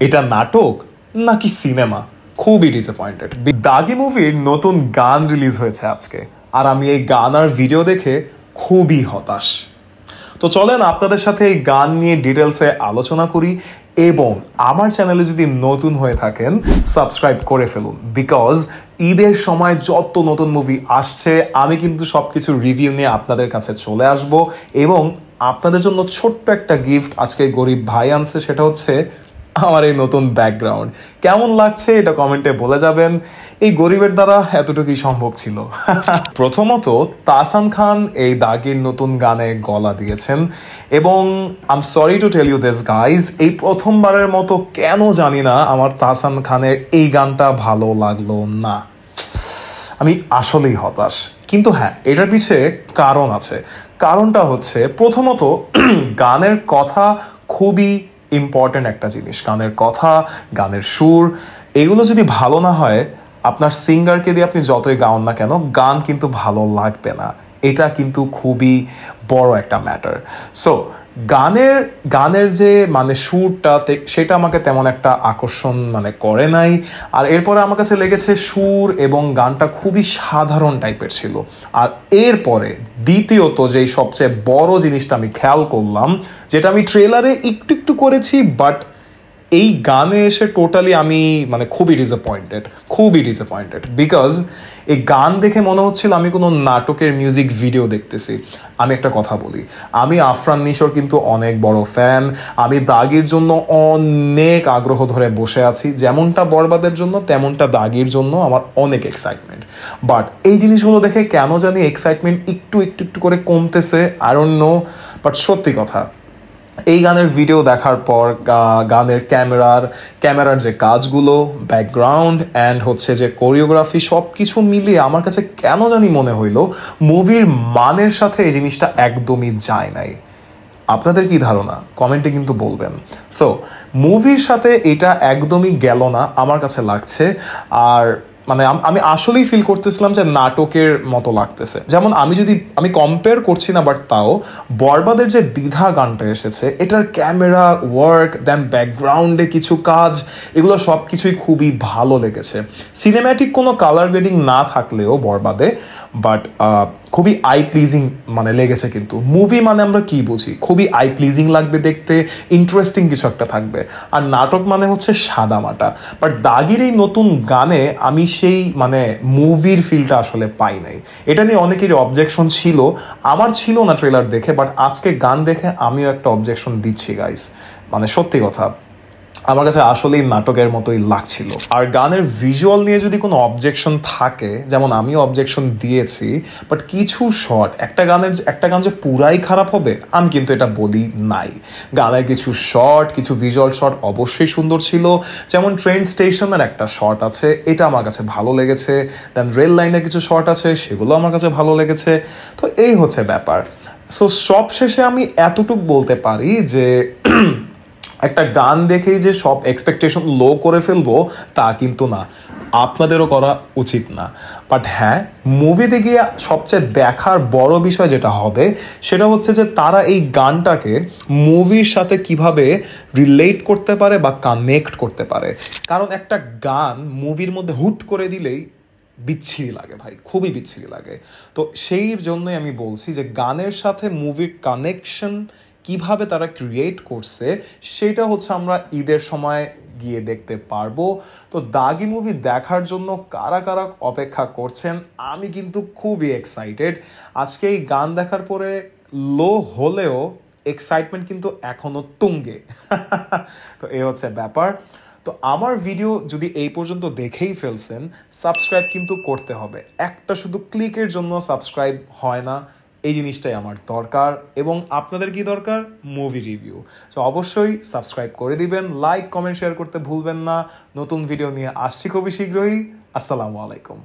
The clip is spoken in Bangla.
এটা নাটক নাকি সিনেমা? খুবই ডিসঅ্যাপয়েন্টেড। দাগি মুভির নতুন গান রিলিজ হয়েছে আজকে, আর আমি এই গান আর ভিডিও দেখে খুবই হতাশ। তো চলেন আপনাদের সাথে এই গান নিয়ে ডিটেলসে আলোচনা করি, এবং আমার চ্যানেলে যদি নতুন হয়ে থাকেন সাবস্ক্রাইব করে ফেলুন, বিকজ ঈদের সময় যত নতুন মুভি আসছে আমি কিন্তু সবকিছু রিভিউ নিয়ে আপনাদের কাছে চলে আসব, এবং আপনাদের জন্য ছোট্ট একটা গিফট আজকে গরিব ভাই আনছে, সেটা হচ্ছে আমার এই নতুন ব্যাকগ্রাউন্ড। কেমন লাগছে এটা কমেন্টে বলে যাবেন। এই গরিবের দ্বারা এতটুকুই সম্ভব ছিল। প্রথমত তাহসান খান এই দাগির নতুন গানে গলা দিয়েছেন, এবং I am sorry to tell you this guys, এই প্রথমবারের মতো কেন জানি না আমার তাহসান খানের এই গানটা ভালো লাগলো না। আমি আসলেই হতাশ। কিন্তু হ্যাঁ, এটার পিছে কারণ আছে। কারণটা হচ্ছে প্রথমত গানের কথা খুবই ইম্পর্টেন্ট একটা জিনিস। গানের কথা, গানের সুর, এগুলো যদি ভালো না হয়, আপনার সিঙ্গারকে দিয়ে আপনি যতই গাওন না কেন, গান কিন্তু ভালো লাগবে না। এটা কিন্তু খুবই বড় একটা ম্যাটার। সো গানের যে মানে সুরটা, সেটা আমাকে তেমন একটা আকর্ষণ করে নাই। আর এরপরে আমার কাছে লেগেছে সুর এবং গানটা খুবই সাধারণ টাইপের ছিল। আর এরপরে দ্বিতীয়ত যেই সবচেয়ে বড় জিনিসটা আমি খেয়াল করলাম, যেটা আমি ট্রেলারে একটু একটু করেছি, বাট এই গানে এসে টোটালি আমি খুবই ডিসঅ্যাপয়েন্টেড, বিকজ এই গান দেখে মনে হচ্ছিল আমি কোনো নাটকের মিউজিক ভিডিও দেখতেছি। আমি একটা কথা বলি, আমি আফরান নিশোর কিন্তু অনেক বড় ফ্যান। আমি দাগির জন্য অনেক আগ্রহ ধরে বসে আছি, যেমনটা বরবাদের জন্য তেমনটা দাগির জন্য আমার অনেক এক্সাইটমেন্ট। বাট এই জিনিসগুলো দেখে কেন জানি এক্সাইটমেন্ট একটু করে কমতেছে, আই ডোন্ট নো। বাট সত্যি কথা, এই গানের ভিডিও দেখার পর গানের ক্যামেরার যে কাজগুলো, ব্যাকগ্রাউন্ড অ্যান্ড হচ্ছে যে কোরিওগ্রাফি, সব কিছু মিলিয়ে আমার কাছে কেন জানি মনে হইলো মুভির মানের সাথে এই জিনিসটা একদমই যায় নাই। আপনাদের কি ধারণা কমেন্টে কিন্তু বলবেন। সো মুভির সাথে এটা একদমই গেল না আমার কাছে লাগছে। আর আমি আসলেই ফিল করতেছিলাম যে নাটকের মতো লাগতেছে। যেমন আমি কম্পেয়ার করছি না, বাট তাও বরবাদের যে দ্বিধা গানটা এসেছে, এটার ক্যামেরা ওয়ার্ক, দেন ব্যাকগ্রাউন্ডে কিছু কাজ, এগুলো সব কিছুই খুবই ভালো লেগেছে। সিনেম্যাটিক কোনো কালার গ্রেডিং না থাকলেও বরবাদে, বাট খুবই আই প্লিজিং লেগেছে। কিন্তু মুভি আমরা কি বুঝি, খুবই আই প্লিজিং লাগবে দেখতে, ইন্টারেস্টিং কিছু একটা থাকবে। আর নাটক হচ্ছে সাদামাটা। বাট দাগির এই নতুন গানে আমি সেই মুভির ফিলটা আসলে পাই নাই। এটা নিয়ে অনেকেরই অবজেকশন ছিল, আমার ছিল না ট্রেলার দেখে, বাট আজকে গান দেখে আমিও একটা অবজেকশন দিচ্ছি গাইস। সত্যি কথা, আমার কাছে আসলেই নাটকের মতোই লাগছিল। আর গানের ভিজুয়াল নিয়ে যদি কোনো অবজেকশন থাকে, যেমন আমিও অবজেকশন দিয়েছি, বাট কিছু শট, একটা গান যে পুরাই খারাপ হবে আমি কিন্তু এটা বলি নাই। গানের কিছু শট, কিছু ভিজুয়াল শট অবশ্যই সুন্দর ছিল। যেমন ট্রেন স্টেশনের একটা শট আছে, এটা আমার কাছে ভালো লেগেছে। দেন রেল লাইনের কিছু শট আছে, সেগুলো আমার কাছে ভালো লেগেছে। তো এই হচ্ছে ব্যাপার। সো সব শেষে আমি এতটুকু বলতে পারি যে একটা গান দেখেই যে সব এক্সপেকটেশন লো করে ফেলবো তা কিন্তু না, আপনাদেরও করা উচিত না। বাট হ্যাঁ, মুভিতে গিয়ে সবচেয়ে দেখার বড় বিষয় যেটা হবে, সেটা হচ্ছে যে তারা এই গানটাকে মুভির সাথে কিভাবে রিলেট করতে পারে বা কানেক্ট করতে পারে। কারণ একটা গান মুভির মধ্যে হুট করে দিলেই বিচ্ছিরি লাগে ভাই, খুবই বিচ্ছিরি লাগে। তো সেই জন্যই আমি বলছি যে গানের সাথে মুভির কানেকশন কিভাবে তারা ক্রিয়েট করছে, সেটা হচ্ছে আমরা ঈদের সময় গিয়ে দেখতে পারবো। তো দাগি মুভি দেখার জন্য কারা কারা অপেক্ষা করছেন, আমি কিন্তু খুবই এক্সাইটেড। আজকে এই গান দেখার পরে লো হলেও এক্সাইটমেন্ট কিন্তু এখনো তুঙ্গে। তো এই হচ্ছে ব্যাপার। তো আমার ভিডিও যদি এই পর্যন্ত দেখেই ফেলছেন, সাবস্ক্রাইব কিন্তু করতে হবে। একটা শুধু ক্লিকের জন্য সাবস্ক্রাইব হয় না, এই জিনিসটাই আমার দরকার। এবং আপনাদের কি দরকার? Movie review. তো অবশ্যই সাবস্ক্রাইব করে দিবেন, লাইক কমেন্ট শেয়ার করতে ভুলবেন না। নতুন ভিডিও নিয়ে আসছি খুবই শীঘ্রই। আসসালামু আলাইকুম।